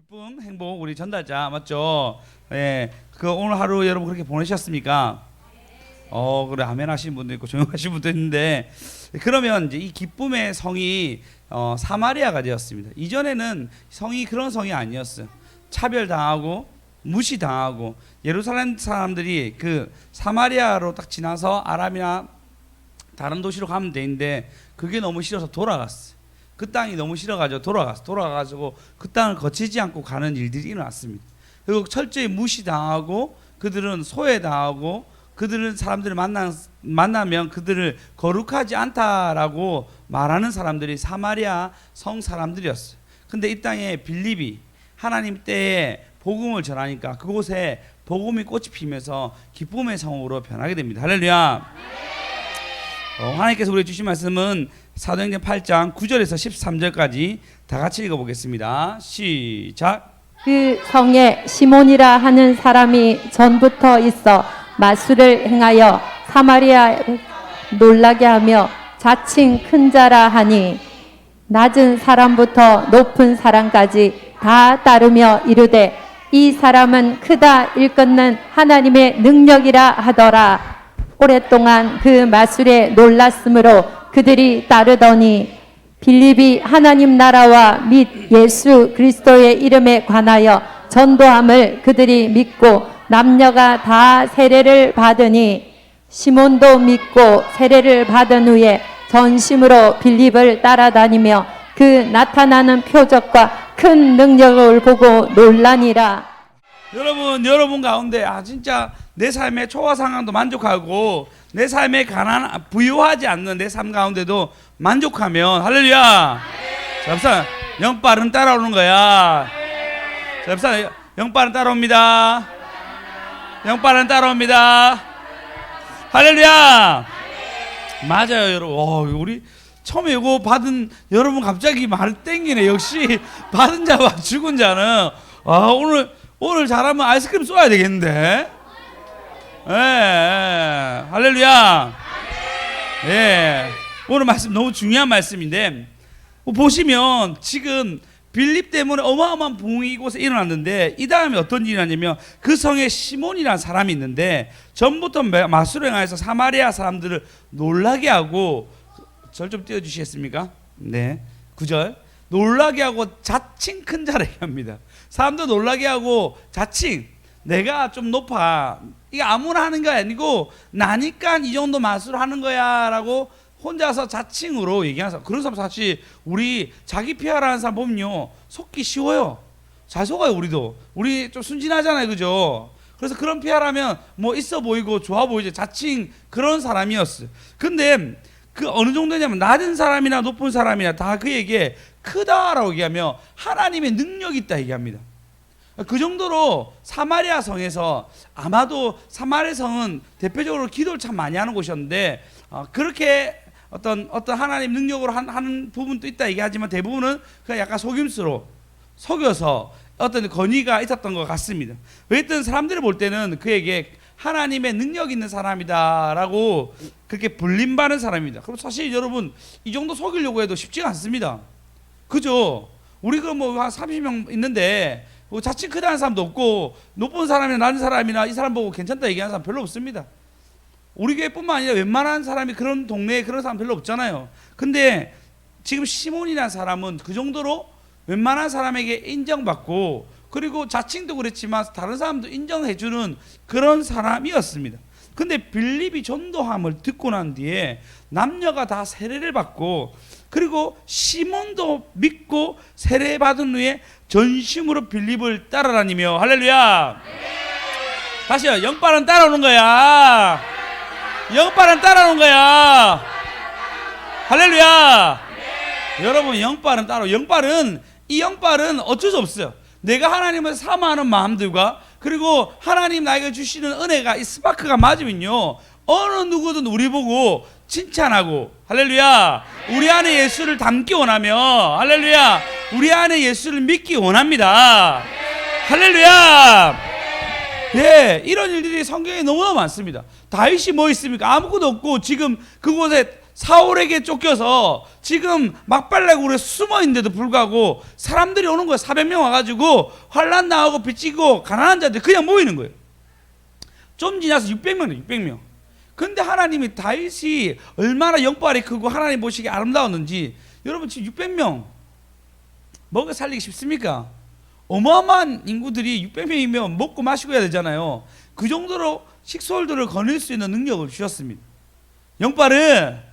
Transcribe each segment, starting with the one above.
기쁨, 행복, 우리 전달자 맞죠? 예, 그 오늘 하루 여러분 그렇게 보내셨습니까? 그래 아멘 하시는 분도 있고 조용하신 분도 있는데 그러면 이제 이 기쁨의 성이 사마리아가 되었습니다. 이전에는 성이 그런 성이 아니었어요. 차별당하고 무시당하고 예루살렘 사람들이 그 사마리아로 딱 지나서 아람이나 다른 도시로 가면 되는데 그게 너무 싫어서 돌아갔어요. 그 땅이 너무 싫어가지고 돌아가가지고 그 땅을 거치지 않고 가는 일들이 일어났습니다. 그리고 철저히 무시당하고 그들은 소외당하고 그들은 사람들을 만나면 그들을 거룩하지 않다라고 말하는 사람들이 사마리아 성 사람들이었어요. 근데 이 땅에 빌립이 하나님 때에 복음을 전하니까 그곳에 복음이 꽃이 피면서 기쁨의 성으로 변하게 됩니다. 할렐루야. 하나님께서 우리에게 주신 말씀은 사도행전 8장 9절에서 13절까지 다 같이 읽어보겠습니다. 시작. 그 성에 시몬이라 하는 사람이 전부터 있어 마술을 행하여 사마리아를 놀라게 하며 자칭 큰 자라 하니 낮은 사람부터 높은 사람까지 다 따르며 이르되 이 사람은 크다 일컫는 하나님의 능력이라 하더라. 오랫동안 그 마술에 놀랐으므로 그들이 따르더니 빌립이 하나님 나라와 및 예수 그리스도의 이름에 관하여 전도함을 그들이 믿고 남녀가 다 세례를 받으니 시몬도 믿고 세례를 받은 후에 전심으로 빌립을 따라다니며 그 나타나는 표적과 큰 능력을 보고 놀라니라. 여러분 가운데 진짜 내 삶의 초과 상황도 만족하고 내 삶에 부유하지 않는 내 삶 가운데도 만족하면 할렐루야. 자, 영빨은 따라오는 거야. 자, 영빨은 따라옵니다. 영빨은 따라옵니다. 할렐루야. 맞아요, 여러분. 우리 처음에 이거 받은 여러분 갑자기 말 땡기네. 역시 받은 자와 죽은 자는 오늘 잘하면 아이스크림 쏘아야 되겠는데. 예, 할렐루야. 예, 오늘 말씀 너무 중요한 말씀인데 보시면 지금 빌립 때문에 어마어마한 부흥이 이곳에 일어났는데 이 다음에 어떤 일이 일어나냐면 그 성에 시몬이라는 사람이 있는데 전부터 마술을 행하여서 사마리아 사람들을 놀라게 하고 절 좀 띄워주시겠습니까? 네, 9절. 놀라게 하고 자칭 큰 자라 얘기합니다. 사람들 놀라게 하고 자칭 내가 좀 높아, 이게 아무나 하는 게 아니고 나니까 이 정도 마술을 하는 거야 라고 혼자서 자칭으로 얘기하는. 그런 사람 사실 우리 자기 피하라는 사람 보면요 속기 쉬워요. 잘 속아요. 우리 좀 순진하잖아요, 그죠? 그래서 그런 피하라면 뭐 있어 보이고 좋아 보이죠. 자칭 그런 사람이었어요. 근데 그 어느 정도냐면 낮은 사람이나 높은 사람이나 다 그에게 크다라고 얘기하며 하나님의 능력이 있다 얘기합니다. 그 정도로 사마리아 성에서 아마도 사마리아 성은 대표적으로 기도를 참 많이 하는 곳이었는데 그렇게 어떤 하나님 능력으로 하는 부분도 있다 얘기하지만 대부분은 그냥 약간 속임수로 속여서 어떤 권위가 있었던 것 같습니다. 어쨌든 사람들이 볼 때는 그에게 하나님의 능력 있는 사람이다라고 그렇게 불림받는 사람입니다. 그럼 사실 여러분 이 정도 속이려고 해도 쉽지가 않습니다. 그죠? 우리가 뭐 한 30명 있는데 자칭 크다는 사람도 없고 높은 사람이나 낮은 사람이나 이 사람 보고 괜찮다 얘기하는 사람 별로 없습니다. 우리 교회뿐만 아니라 웬만한 사람이 그런 동네에 그런 사람 별로 없잖아요. 근데 지금 시몬이라는 사람은 그 정도로 웬만한 사람에게 인정받고 그리고 자칭도 그랬지만 다른 사람도 인정해주는 그런 사람이었습니다. 근데 빌립이 전도함을 듣고 난 뒤에 남녀가 다 세례를 받고 그리고 시몬도 믿고 세례 받은 후에 전심으로 빌립을 따라다니며 할렐루야. 다시요. 영빨은 따라오는 거야. 영빨은 따라오는 거야. 할렐루야. 여러분 영빨은 이 영빨은 어쩔 수 없어요. 내가 하나님을 사모하는 마음들과 그리고 하나님 나에게 주시는 은혜가 이 스파크가 맞으면요 어느 누구든 우리 보고 칭찬하고 할렐루야. 우리 안에 예수를 담기 원하며 할렐루야. 우리 안에 예수를 믿기 원합니다. 할렐루야. 예, 이런 일들이 성경에 너무나 많습니다. 다윗이 뭐 있습니까? 아무것도 없고 지금 그곳에 사울에게 쫓겨서 지금 막발레굴에 숨어 있는데도 불구하고 사람들이 오는 거예요. 400명 와가지고 환난 나오고 빚지고 가난한 자들 그냥 모이는 거예요. 좀 지나서 600명, 600명. 근데 하나님이 다윗이 얼마나 영빨이 크고 하나님 보시기에 아름다웠는지, 여러분 지금 600명 먹여 살리기 쉽습니까? 어마어마한 인구들이 600명이면 먹고 마시고 해야 되잖아요. 그 정도로 식솔들을 거닐 수 있는 능력을 주셨습니다. 영빨은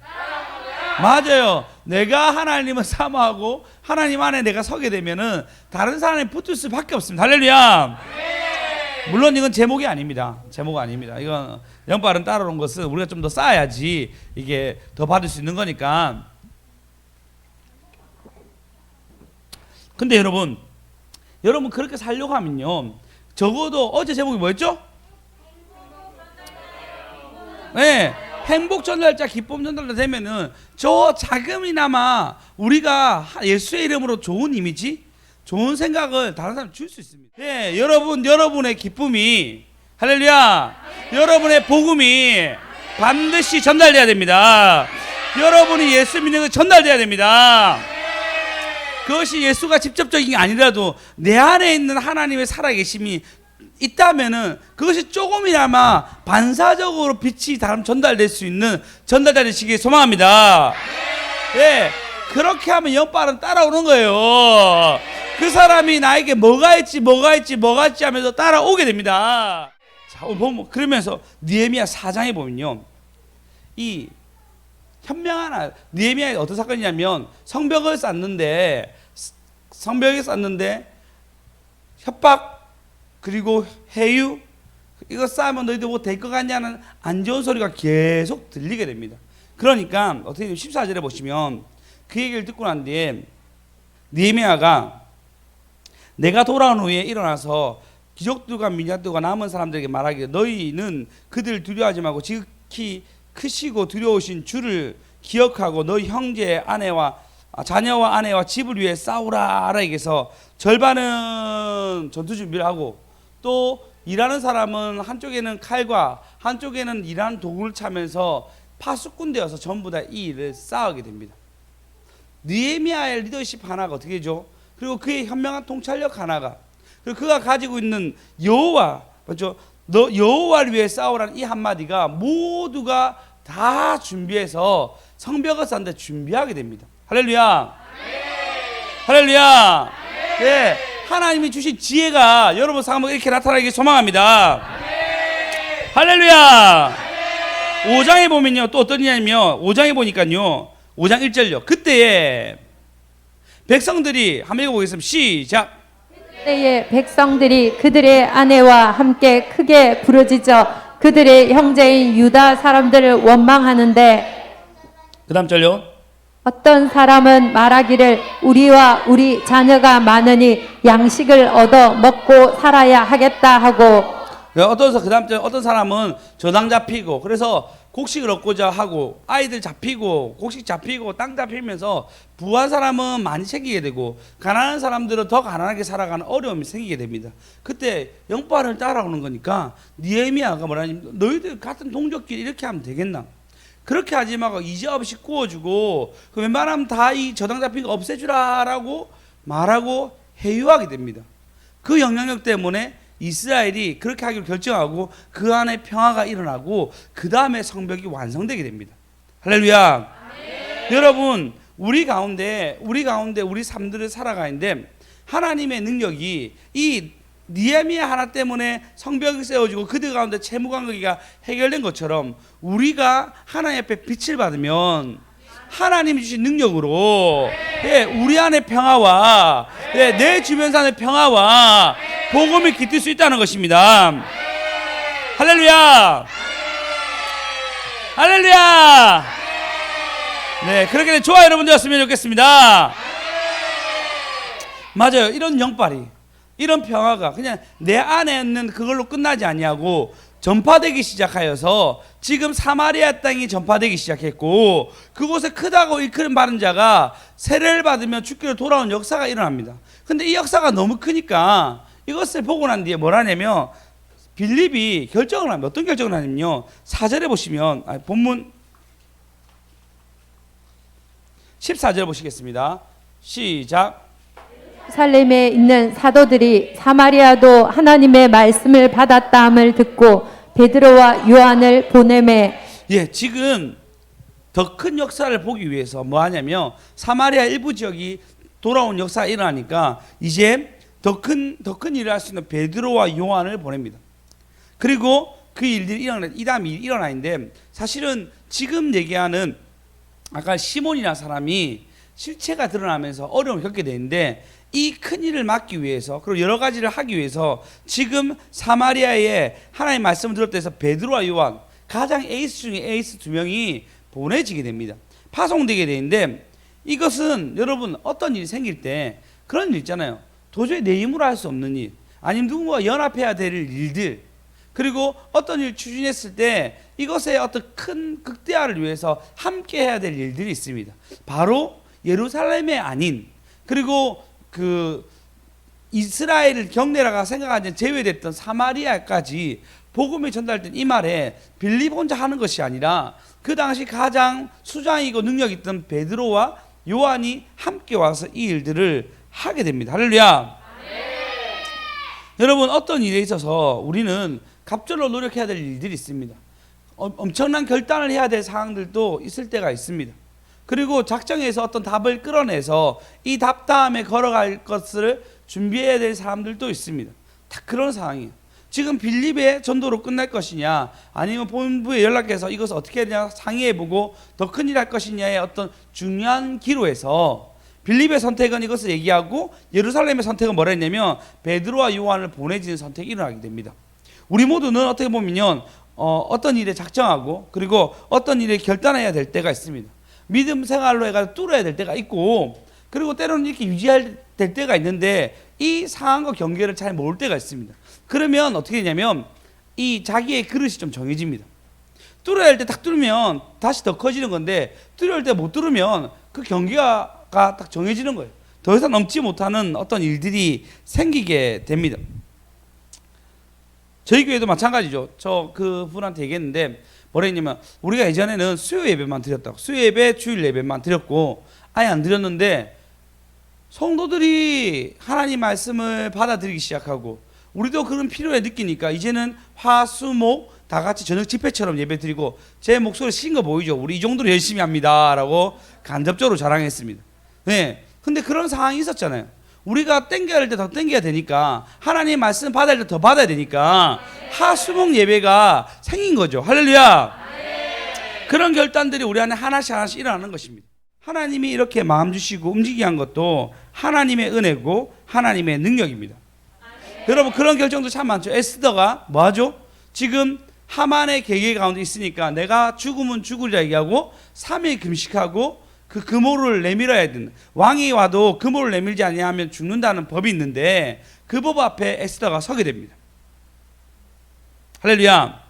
맞아요. 내가 하나님을 사모하고 하나님 안에 내가 서게 되면은 다른 사람이 붙을 수밖에 없습니다. 할렐루야. 물론 이건 제목이 아닙니다. 제목 아닙니다. 이건 영빨은 따라오는 것은 우리가 좀 더 쌓아야지 이게 더 받을 수 있는 거니까. 근데 여러분 그렇게 살려고 하면요, 적어도 어제 제목이 뭐였죠? 네, 행복 전달자, 기쁨 전달자 되면은 저 자금이나마 우리가 예수의 이름으로 좋은 이미지, 좋은 생각을 다른 사람 줄 수 있습니다. 네, 여러분의 기쁨이, 할렐루야, 여러분의 복음이 반드시 전달돼야 됩니다. 여러분이 예수 믿는 거 전달돼야 됩니다. 그것이 예수가 직접적인 게 아니라도 내 안에 있는 하나님의 살아계심이 있다면은 그것이 조금이나마 반사적으로 빛이 전달될 수 있는 전달자 되시길 소망합니다. 예, 그렇게 하면 영빨은 따라오는 거예요. 그 사람이 나에게 뭐가 있지 하면서 따라오게 됩니다. 자, 그러면서 느헤미야 4장에 보면요, 이 현명한 느헤미야의 어떤 사건이냐면 성벽을 쌓는데 협박 그리고 해유, 이거 쌓으면 너희들 뭐 될 것 같냐는 안 좋은 소리가 계속 들리게 됩니다. 그러니까 어떻게 14절에 보시면 그 얘기를 듣고 난 뒤에 느헤미야가 내가 돌아온 후에 일어나서 귀족들과 민족들과 남은 사람들에게 말하기를, 너희는 그들을 두려워하지 말고 지극히 크시고 두려우신 주를 기억하고 너희 형제 자녀와 아내와 집을 위해 싸우라. 얘기해서 절반은 전투 준비를 하고, 또 일하는 사람은 한쪽에는 칼과 한쪽에는 일하는 도구를 차면서 파수꾼 되어서 전부 다 이 일을 싸우게 됩니다. 느헤미야의 리더십 하나가 어떻게 되죠? 그리고 그의 현명한 통찰력 하나가, 그리고 그가 가지고 있는 여호와, 맞죠? 너 여호와를 위해 싸우라는 이 한마디가 모두가 다 준비해서 성벽을 쌓는데 준비하게 됩니다. 할렐루야. 할렐루야. 네, 하나님이 주신 지혜가 여러분 삶에 이렇게 나타나길 소망합니다. 할렐루야. 5장에 보면요, 또 어떤 일이냐면 5장에 보니까요, 5장 1절요, 그때에 백성들이 한번 읽어보겠습니다. 시작. 그때에 백성들이 그들의 아내와 함께 크게 부르짖어 그들의 형제인 유다 사람들을 원망하는데, 그 다음 절요. 어떤 사람은 말하기를 우리와 우리 자녀가 많으니 양식을 얻어 먹고 살아야 하겠다 하고, 어떤 사람은 저당 잡히고 그래서 곡식을 얻고자 하고 아이들 잡히고 곡식 잡히고 땅 잡히면서 부한 사람은 많이 챙기게 되고 가난한 사람들은 더 가난하게 살아가는 어려움이 생기게 됩니다. 그때 영빨을 따라오는 거니까 느헤미야가 뭐라냐면, 너희들 같은 동족끼리 이렇게 하면 되겠나? 그렇게 하지 말고 이제 없이 구워주고 그 웬만하면 다 이 저당 잡힌 거 없애주라라고 말하고 해유하게 됩니다. 그 영향력 때문에 이스라엘이 그렇게 하기로 결정하고 그 안에 평화가 일어나고 그 다음에 성벽이 완성되게 됩니다. 할렐루야. 여러분, 우리 가운데 우리 삶들을 살아가는데 하나님의 능력이 이 느헤미야 하나 때문에 성벽이 세워지고 그들 가운데 채무관계가 해결된 것처럼 우리가 하나님 앞에 빛을 받으면 하나님이 주신 능력으로, 예, 우리 안에 평화와, 예, 내 주변 사람의 평화와 복음이 깃들 수 있다는 것입니다. 할렐루야. 할렐루야. 네, 그렇게 된 좋아 여러분 되었으면 좋겠습니다. 맞아요. 이런 영빨이, 이런 평화가 그냥 내 안에 있는 그걸로 끝나지 아니하고 전파되기 시작하여서 지금 사마리아 땅이 전파되기 시작했고, 그곳에 크다고 일컬음 받은 자가 세례를 받으면 죽기로 돌아온 역사가 일어납니다. 근데 이 역사가 너무 크니까 이것을 보고 난 뒤에 뭐라냐면 빌립이 결정을 합니다. 어떤 결정을 하냐면요, 4절에 보시면 본문 14절 보시겠습니다. 시작. 살렘에 있는 사도들이 사마리아도 하나님의 말씀을 받았다함을 듣고 베드로와 요한을 보내매. 예, 지금 더 큰 역사를 보기 위해서 뭐 하냐면 사마리아 일부 지역이 돌아온 역사가 일어나니까 이제 더 큰 일을 할 수 있는 베드로와 요한을 보냅니다. 그리고 그 일들이 이 다음 일이 일어나는데, 사실은 지금 얘기하는 아까 시몬이라는 사람이 실체가 드러나면서 어려움을 겪게 되는데, 이 큰 일을 막기 위해서 그리고 여러 가지를 하기 위해서 지금 사마리아에 하나님의 말씀을 들었다 해서 베드로와 요한, 가장 에이스 중에 에이스 두 명이 보내지게 됩니다. 파송되게 되는데, 이것은 여러분 어떤 일이 생길 때 그런 일 있잖아요. 도저히 내 힘으로 할 수 없는 일, 아니면 누군가와 연합해야 될 일들, 그리고 어떤 일을 추진했을 때 이것의 어떤 큰 극대화를 위해서 함께 해야 될 일들이 있습니다. 바로 예루살렘이 아닌, 그리고 그 이스라엘을 경내라가 생각하지 제외됐던 사마리아까지 복음이 전달된 이 말에 빌립 혼자 하는 것이 아니라 그 당시 가장 수장이고 능력 있던 베드로와 요한이 함께 와서 이 일들을 하게 됩니다. 할렐루야. 여러분, 어떤 일에 있어서 우리는 갑절로 노력해야 될 일들이 있습니다. 엄청난 결단을 해야 될 상황들도 있을 때가 있습니다. 그리고 작정해서 어떤 답을 끌어내서 이 답 다음에 걸어갈 것을 준비해야 될 사람들도 있습니다. 다 그런 상황이에요. 지금 빌립의 전도로 끝날 것이냐, 아니면 본부에 연락해서 이것을 어떻게 해야 되냐 상의해보고 더 큰 일 할 것이냐의 어떤 중요한 기로에서 빌립의 선택은 이것을 얘기하고, 예루살렘의 선택은 뭐라 했냐면 베드로와 요한을 보내지는 선택이 일어나게 됩니다. 우리 모두는 어떻게 보면 어떤 일에 작정하고 그리고 어떤 일에 결단해야 될 때가 있습니다. 믿음 생활로 해가지고 뚫어야 될 때가 있고, 그리고 때로는 이렇게 유지해야 될 때가 있는데 이 상황과 경계를 잘 모를 때가 있습니다. 그러면 어떻게 되냐면 이 자기의 그릇이 좀 정해집니다. 뚫어야 할 때 딱 뚫으면 다시 더 커지는 건데, 뚫어야 할 때 못 뚫으면 그 경계가 딱 정해지는 거예요. 더 이상 넘지 못하는 어떤 일들이 생기게 됩니다. 저희 교회도 마찬가지죠. 저 그분한테 얘기했는데 뭐라 했냐면, 우리가 예전에는 수요 예배만 드렸다고, 수요 예배, 주일 예배만 드렸고 아예 안 드렸는데 성도들이 하나님 말씀을 받아들이기 시작하고 우리도 그런 필요에 느끼니까 이제는 화, 수, 목 다 같이 저녁 집회처럼 예배 드리고, 제 목소리 신 거 보이죠? 우리 이 정도로 열심히 합니다 라고 간접적으로 자랑했습니다. 네. 근데 그런 상황이 있었잖아요. 우리가 땡겨야 할 때 더 땡겨야 되니까, 하나님 말씀 받아야 할 때 더 받아야 되니까 하수목 예배가 생긴 거죠. 할렐루야. 그런 결단들이 우리 안에 하나씩 일어나는 것입니다. 하나님이 이렇게 마음 주시고 움직이게 한 것도 하나님의 은혜고 하나님의 능력입니다. 여러분, 그런 결정도 참 많죠. 에스더가 뭐하죠? 지금 하만의 계계 가운데 있으니까 내가 죽으면 죽으리라 얘기하고 3일 금식하고 그 금오를 내밀어야 된다. 왕이 와도 금오를 내밀지 아니하면 죽는다는 법이 있는데 그 법 앞에 에스더가 서게 됩니다. 할렐루야.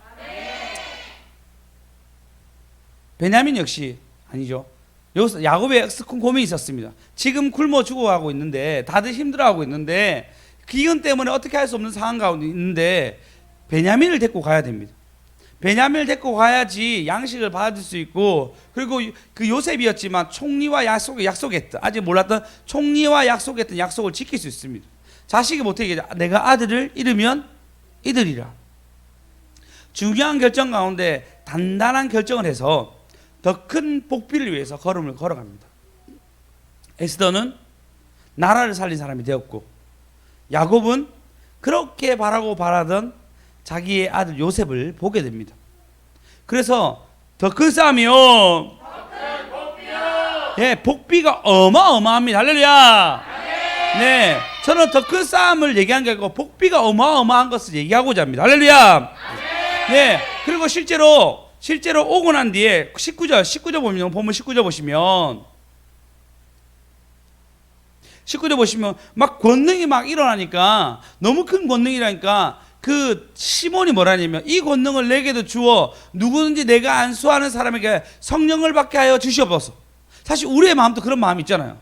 베냐민 역시 아니죠. 여기서 야곱의 큰 고민이 있었습니다. 지금 굶어 죽어가고 있는데, 다들 힘들어하고 있는데, 기근 때문에 어떻게 할 수 없는 상황 가운데 있는데 베냐민을 데리고 가야 됩니다. 베냐민을 데리고 가야지 양식을 받을 수 있고, 그리고 그 요셉이었지만 총리와 약속했던, 아직 몰랐던 총리와 약속했던 약속을 지킬 수 있습니다. 자식이 못하게 내가 아들을 잃으면 이들이라. 중요한 결정 가운데 단단한 결정을 해서 더 큰 복비를 위해서 걸음을 걸어갑니다. 에스더는 나라를 살린 사람이 되었고, 야곱은 그렇게 바라던 자기의 아들 요셉을 보게 됩니다. 그래서 더 큰 싸움이요. 예, 복비가 어마어마합니다. 할렐루야. 네, 저는 더 큰 싸움을 얘기한 게 아니고 복비가 어마어마한 것을 얘기하고자 합니다. 할렐루야. 네, 그리고 실제로 오고 난 뒤에 19절 보면, 본문 19절 보시면 막 권능이 막 일어나니까, 너무 큰 권능이라니까 그 시몬이 뭐라냐면, 이 권능을 내게도 주어 누구든지 내가 안수하는 사람에게 성령을 받게 하여 주시옵소서. 사실 우리의 마음도 그런 마음이 있잖아요.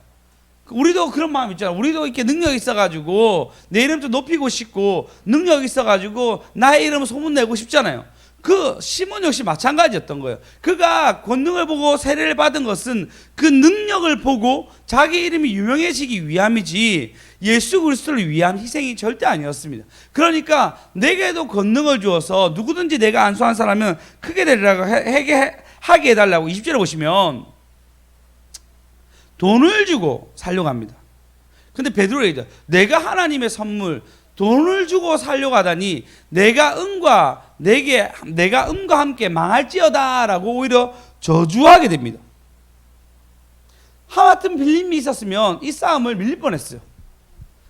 우리도 그런 마음 있잖아요. 우리도 이렇게 능력이 있어가지고 내 이름 좀 높이고 싶고, 능력이 있어가지고 나의 이름을 소문내고 싶잖아요. 그 시몬 역시 마찬가지였던 거예요. 그가 권능을 보고 세례를 받은 것은 그 능력을 보고 자기 이름이 유명해지기 위함이지 예수 그리스도를 위한 희생이 절대 아니었습니다. 그러니까 내게도 권능을 주어서 누구든지 내가 안수한 사람은 크게 되리라고 하게 해달라고 20절에 보시면 돈을 주고 살려고 합니다. 근데 베드로가 얘기죠. 내가 하나님의 선물 돈을 주고 살려고 하다니 내가 음과 함께 망할지어다라고 오히려 저주하게 됩니다. 하마튼 빌립이 있었으면 이 싸움을 밀릴 뻔했어요.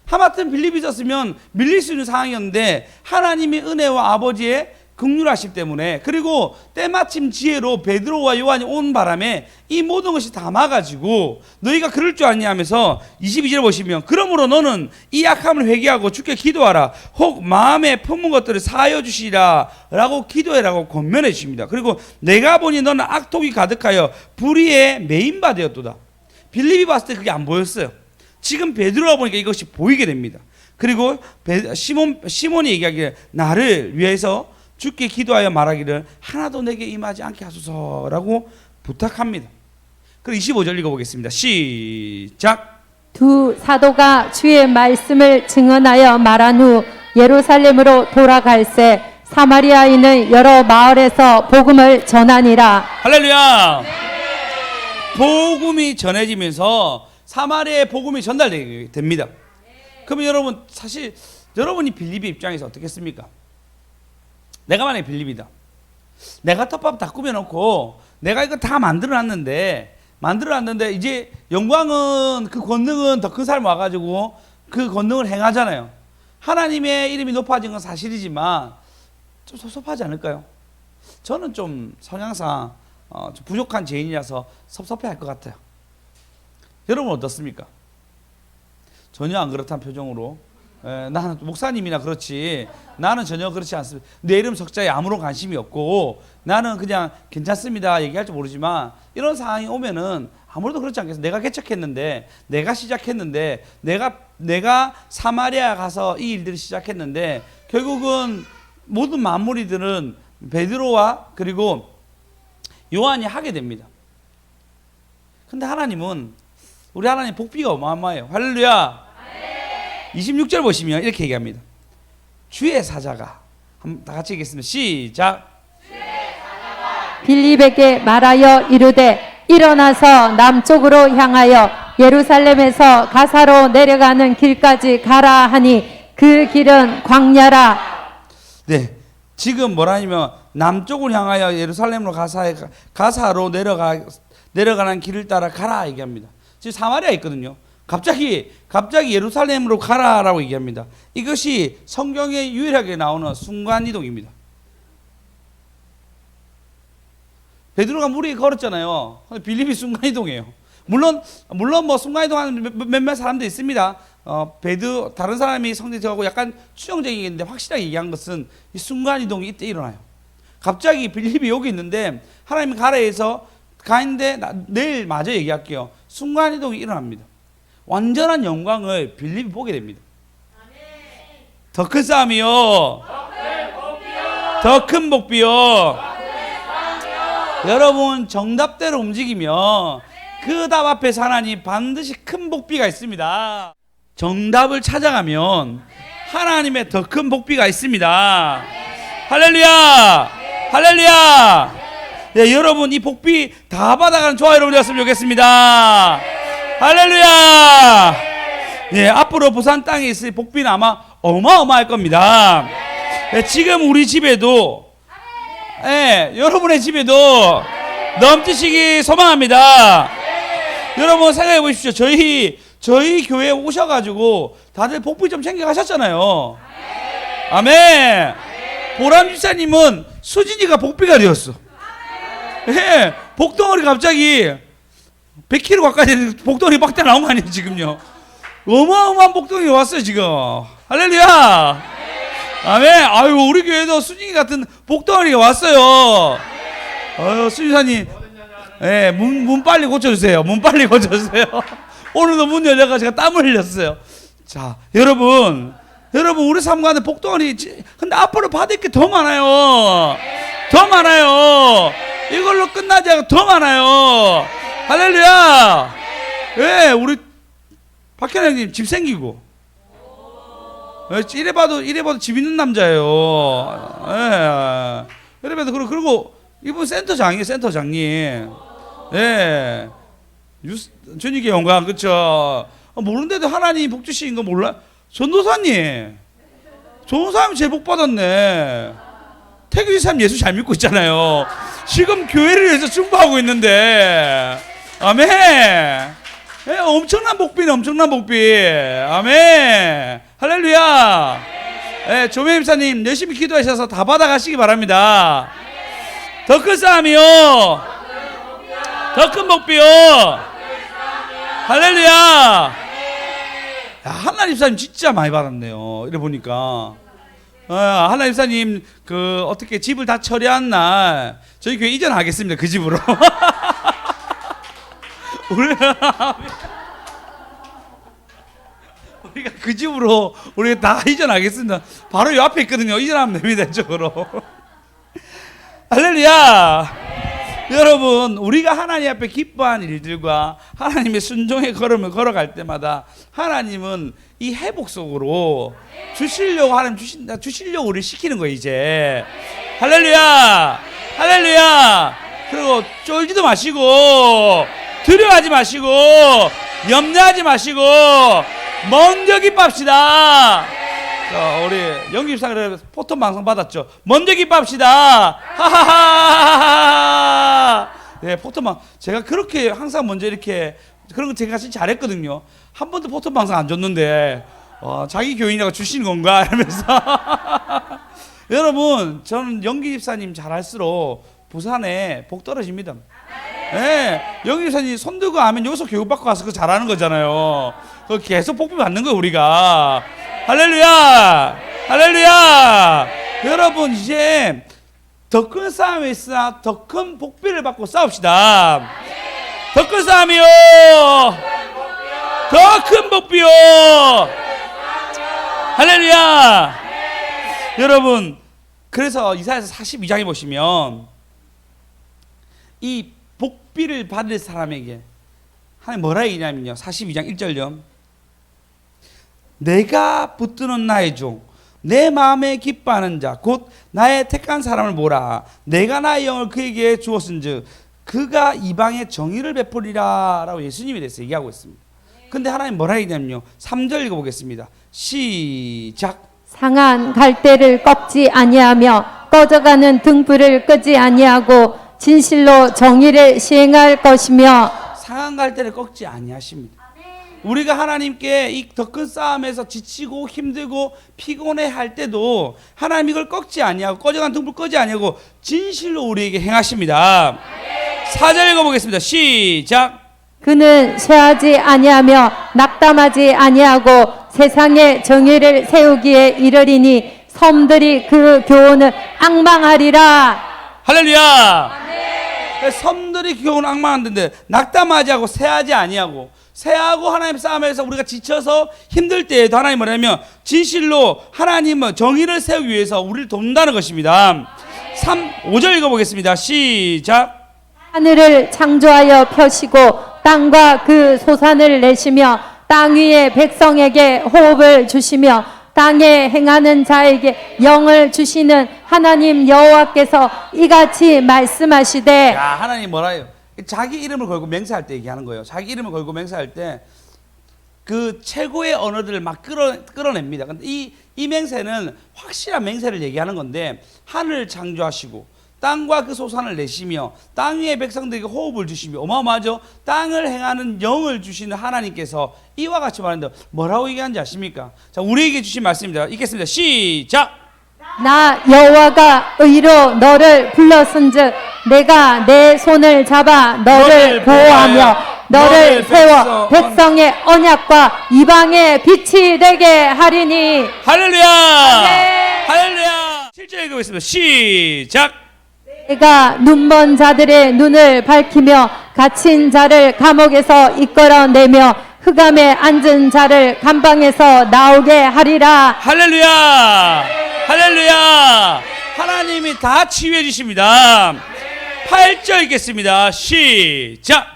하마튼 빌립이 있었으면 밀릴 수 있는 상황이었는데 하나님의 은혜와 아버지의 긍휼하심 때문에 그리고 때마침 지혜로 베드로와 요한이 온 바람에 이 모든 것이 다 막아지고 너희가 그럴 줄 아냐 하면서 22절에 보시면 그러므로 너는 이 악함을 회개하고 주께 기도하라 혹 마음에 품은 것들을 사하여 주시라 라고 기도해라고 권면해 주십니다. 그리고 내가 보니 너는 악독이 가득하여 불의에 메인바 되었도다. 빌립이 봤을 때 그게 안 보였어요. 지금 베드로가 보니까 이것이 보이게 됩니다. 그리고 시몬이 얘기하기를 나를 위해서 주께 기도하여 말하기를 하나도 내게 임하지 않게 하소서라고 부탁합니다. 그리고 25절 읽어보겠습니다. 시작. 두 사도가 주의 말씀을 증언하여 말한 후 예루살렘으로 돌아갈새 사마리아인은 여러 마을에서 복음을 전하니라. 할렐루야. 복음이 전해지면서 사마리아의 복음이 전달되게 됩니다. 그러면 여러분 사실 여러분이 빌립의 입장에서 어떻겠습니까? 내가 만약에 빌립이다. 내가 텃밥 다 꾸며놓고 내가 이거 다 만들어놨는데 이제 영광은 그 권능은 더 큰 사람 와가지고 그 권능을 행하잖아요. 하나님의 이름이 높아진 건 사실이지만 좀 섭섭하지 않을까요? 저는 좀 성향상 좀 부족한 죄인이라서 섭섭해할 것 같아요. 여러분 어떻습니까? 전혀 안 그렇다는 표정으로 나는 목사님이나 그렇지 나는 전혀 그렇지 않습니다. 내 이름 석자에 아무런 관심이 없고 나는 그냥 괜찮습니다 얘기할 줄 모르지만 이런 상황이 오면은 아무래도 그렇지 않겠어요. 내가 개척했는데 내가 시작했는데 내가 사마리아 가서 이 일들을 시작했는데 결국은 모든 마무리들은 베드로와 그리고 요한이 하게 됩니다. 근데 하나님은 우리 하나님 복비가 어마어마해요. 할렐루야. 26절 보시면 이렇게 얘기합니다. 주의 사자가 한번 다 같이 읽겠습니다. 시작. 빌립에게 말하여 이르되 일어나서 남쪽으로 향하여 예루살렘에서 가사로 내려가는 길까지 가라 하니 그 길은 광야라. 네, 지금 뭐라냐면 남쪽을 향하여 예루살렘으로 가사로 내려가는 길을 따라 가라 얘기합니다. 지금 사마리아 있거든요. 갑자기 예루살렘으로 가라라고 얘기합니다. 이것이 성경에 유일하게 나오는 순간이동입니다. 베드로가 물 위에 걸었잖아요. 빌립이 순간이동이에요. 물론 뭐 순간이동하는 몇몇 사람도 있습니다. 다른 사람이 성경하고 약간 추정적이겠는데 확실하게 얘기한 것은 이 순간이동이 이때 일어나요. 갑자기 빌립이 여기 있는데 하나님이 가라 해서 가는데 내일 마저 얘기할게요. 순간이동이 일어납니다. 완전한 영광을 빌립이 보게 됩니다. 더 큰 싸움이요. 더 큰 복비요. 여러분 정답대로 움직이면 그 답 앞에서 하나님 반드시 큰 복비가 있습니다. 정답을 찾아가면 하나님의 더 큰 복비가 있습니다. 할렐루야. 할렐루야. 네, 여러분 이 복비 다 받아가는 저와 여러분 되었으면 좋겠습니다. 할렐루야. 예, 앞으로 부산 땅에 있을 복비는 아마 어마어마할 겁니다. 예, 지금 우리 집에도 여러분의 집에도 넘치시기 소망합니다. 여러분 생각해 보십시오. 저희 교회에 오셔가지고 다들 복비 좀 챙겨가셨잖아요. 아멘. 보람 집사님은 수진이가 복비가 되었어. 예, 복덩어리 갑자기 100kg 가까이 되는 복덩어리 막대 나온 거 아니에요 지금요. 어마어마한 복덩이 왔어요 지금. 할렐루야. 아멘. 아유 우리 교회도 수진이 같은 복덩어리가 왔어요. 수진사님, 예, 문 빨리 고쳐주세요. 문 빨리 고쳐주세요. 오늘도 문 열려가 제가 땀을 흘렸어요. 자, 여러분 우리 삶 가운데 복덩어리 근데 앞으로 받을 게 더 많아요. 더 많아요. 이걸로 끝나지 않고 더 많아요. 할렐루야. 예, 우리 박현영님 집 생기고. 예, 이래 봐도 집 있는 남자예요. 예. 이래 봐도 그리고 이분 센터장이에요, 센터장님. 예. 전이계 영광, 그쵸? 모르는데도 하나님 복 주신 거 몰라? 전도사님. 전도사님 제일 복 받았네. 태규지 사람 예수 잘 믿고 있잖아요. 지금 교회를 위해서 중보하고 있는데. 아멘. 예, 엄청난 복비네, 엄청난 복비. 아멘. 할렐루야. 예, 조매 집사님 열심히 기도하셔서 다 받아가시기 바랍니다. 더 큰 싸움이요. 더 큰 복비요. 할렐루야. 야, 하나 집사님 진짜 많이 받았네요. 이래 보니까. 하나 집사님 어떻게 집을 다 처리한 날 저희 교회 이전하겠습니다. 그 집으로. 우리가 그 집으로 우리가 다 이전하겠습니다. 바로 요 앞에 있거든요. 이전하면 됩니다. 이쪽으로. 할렐루야. 여러분, 우리가 하나님 앞에 기뻐한 일들과 하나님의 순종의 걸음을 걸어갈 때마다 하나님은 이 회복 속으로 주시려고 하나님 주시려고 우리를 시키는 거예요. 이제 할렐루야. 할렐루야. 그리고 쫄지도 마시고 두려워하지 마시고 염려하지 마시고 먼저 기뻐합시다. 우리 연기입사를 포토 방송 받았죠. 먼저 기뻐합시다. 하하하. 네, 포토방 제가 그렇게 항상 먼저 이렇게 그런 거 제가 진짜 잘했거든요. 한 번도 포토 방송 안 줬는데 자기 교인이라고 주시는 건가 이러면서. 여러분, 저는 연기 집사님 잘할수록 부산에 복 떨어집니다. 네, 연기 집사님 손 들고 하면 여기서 교육받고 와서 그 잘하는 거잖아요. 그 계속 복비 받는 거예요 우리가. 할렐루야. 할렐루야. 여러분, 이제 더 큰 싸움에 있으나 더 큰 복비를 받고 싸웁시다. 더 큰 싸움이요. 더 큰 복비요. 할렐루야. 여러분, 그래서 이사야서 42장에 보시면 이 복비를 받을 사람에게 하나님 뭐라 얘기냐면요. 42장 1절요. 내가 붙드는 나의 종, 내 마음에 기뻐하는 자, 곧 나의 택한 사람을 모라. 내가 나의 영을 그에게 주었은즉 그가 이방에 정의를 베풀리라 라고 예수님이 대해서 얘기하고 있습니다. 근데 하나님 뭐라 얘기냐면요. 3절 읽어보겠습니다. 시작. 상한 갈대를 꺾지 아니하며 꺼져가는 등불을 끄지 아니하고 진실로 정의를 시행할 것이며. 상한 갈대를 꺾지 아니하십니다. 우리가 하나님께 이 더 큰 싸움에서 지치고 힘들고 피곤해 할 때도 하나님 이걸 꺾지 아니하고 꺼져간 등불 끄지 아니하고 진실로 우리에게 행하십니다. 4절 읽어보겠습니다. 시작. 그는 쇠하지 아니하며 낙담하지 아니하고 세상에 정의를 세우기에 이르리니 섬들이 그 교훈을 앙망하리라. 할렐루야. 섬들이 교훈을 앙망하는데 낙담하지 않고 쇠하지 아니하고, 쇠하고 하나님 싸움에서 우리가 지쳐서 힘들 때에도 하나님 뭐냐면 진실로 하나님은 정의를 세우기 위해서 우리를 돕는다는 것입니다. 5절 읽어보겠습니다. 시작. 하늘을 창조하여 펴시고 땅과 그 소산을 내시며 땅 위의 백성에게 호흡을 주시며 땅에 행하는 자에게 영을 주시는 하나님 여호와께서 이같이 말씀하시되. 야, 하나님 뭐라 해요? 자기 이름을 걸고 맹세할 때 얘기하는 거예요. 자기 이름을 걸고 맹세할 때 그 최고의 언어들을 막 끌어냅니다. 근데 이 맹세는 확실한 맹세를 얘기하는 건데, 하늘을 창조하시고 땅과 그 소산을 내시며 땅 위의 백성들에게 호흡을 주시며, 어마어마하죠? 땅을 행하는 영을 주시는 하나님께서 이와 같이 말하는데 뭐라고 얘기하는지 아십니까? 자, 우리에게 주신 말씀입니다. 읽겠습니다. 시작. 나 여호와가 의로 너를 불렀은즉 내가 내 손을 잡아 너를 보호하며 너를 세워 백성의 언약과 이방의 빛이 되게 하리니. 할렐루야. 할렐루야. 7절 읽어보겠습니다. 시작. 내가 눈먼 자들의 눈을 밝히며 갇힌 자를 감옥에서 이끌어내며 흑암에 앉은 자를 감방에서 나오게 하리라. 할렐루야. 할렐루야. 하나님이 다 치유해 주십니다. 8절 읽겠습니다. 시작.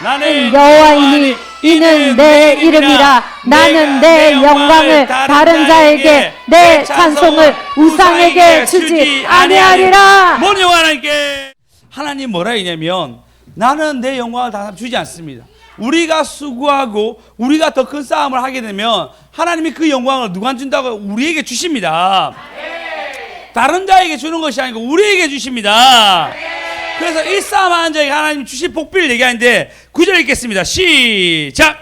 나는 여호와이니 이는 내 이름이라. 나는 내 영광을 다른 자에게, 내 찬송을 우상에게 주지 아니하리라. 뭔 영광 하나님께? 하나님 뭐라 했냐면 나는 내 영광을 다 주지 않습니다. 우리가 수고하고 우리가 더 큰 싸움을 하게 되면 하나님이 그 영광을 누가 준다고? 우리에게 주십니다. 다른 자에게 주는 것이 아니고 우리에게 주십니다. 그래서 이 싸움 하는 자에게 하나님 주신 복비를 얘기하는데 9절 읽겠습니다. 시작.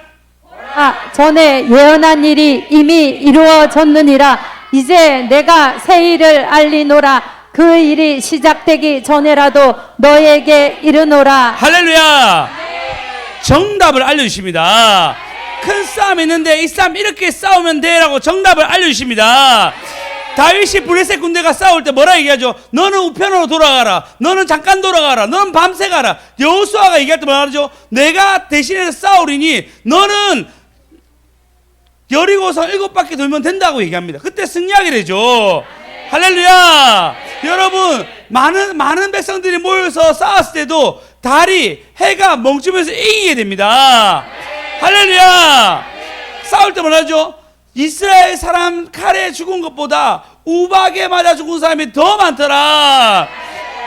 전에 예언한 일이 이미 이루어졌느니라. 이제 내가 새 일을 알리노라. 그 일이 시작되기 전에라도 너에게 이르노라. 할렐루야. 정답을 알려주십니다. 큰 싸움이 있는데 이 싸움 이렇게 싸우면 돼라고 정답을 알려주십니다. 다윗이 블레셋 군대가 싸울 때 뭐라 얘기하죠? 너는 우편으로 돌아가라. 너는 잠깐 돌아가라. 너는 밤새 가라. 여호수아가 얘기할 때 뭐라 하죠? 내가 대신해서 싸우리니 너는 여리고성 7바퀴 돌면 된다고 얘기합니다. 그때 승리하게 되죠. 할렐루야. 여러분 많은 백성들이 모여서 싸웠을 때도 달이 해가 멈추면서 이기게 됩니다. 할렐루야. 싸울 때 뭐라 하죠? 이스라엘 사람 칼에 죽은 것보다 우박에 맞아 죽은 사람이 더 많더라.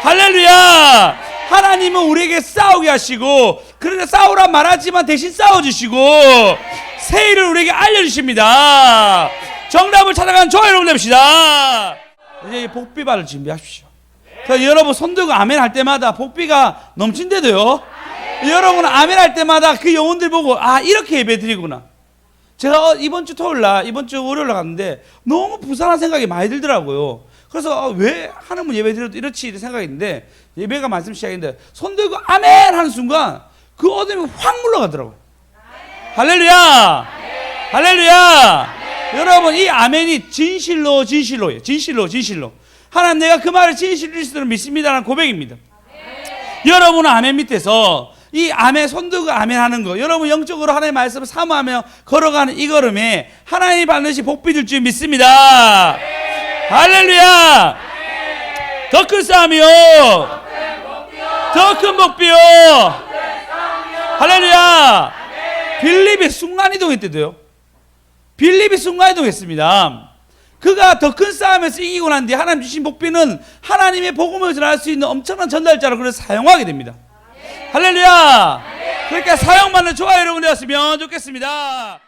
할렐루야. 하나님은 우리에게 싸우게 하시고, 그런데 싸우라 말하지만 대신 싸워주시고 새 일을 우리에게 알려주십니다. 정답을 찾아가는 저와 여러분 됩시다. 이제 복비 받을 준비하십시오. 그래서 여러분 손 들고 아멘 할 때마다 복비가 넘친대도요. 여러분 아멘 할 때마다 그 영혼들 보고 이렇게 예배 드리구나. 제가 이번 주 토요일 날, 이번 주 월요일 날 갔는데 너무 부산한 생각이 많이 들더라고요. 그래서 왜 하나님 예배 드려도 이렇지 생각했는데, 예배가 말씀 시작인데 손 들고 아멘 하는 순간 그 어둠이 확 물러가더라고요. 할렐루야. 할렐루야. 여러분 이 아멘이 진실로예요. 진실로. 하나님 내가 그 말을 진실로 믿습니다라는 고백입니다. 여러분은 아멘 밑에서 이 아멘 손 들고 아멘 하는 거, 여러분 영적으로 하나님의 말씀을 사모하며 걸어가는 이 걸음에 하나님이 반드시 복비 줄 줄 믿습니다. 할렐루야. 더 큰 싸움이요. 더 큰 복비요. 할렐루야. 빌립이 순간이동했대도요. 빌립이 순간이동했습니다. 그가 더 큰 싸움에서 이기고 난 뒤에 하나님 주신 복비는 하나님의 복음을 전할 수 있는 엄청난 전달자로 그를 사용하게 됩니다. 할렐루야. 그러니까 사용받는 저와 여러분 되었으면 좋겠습니다.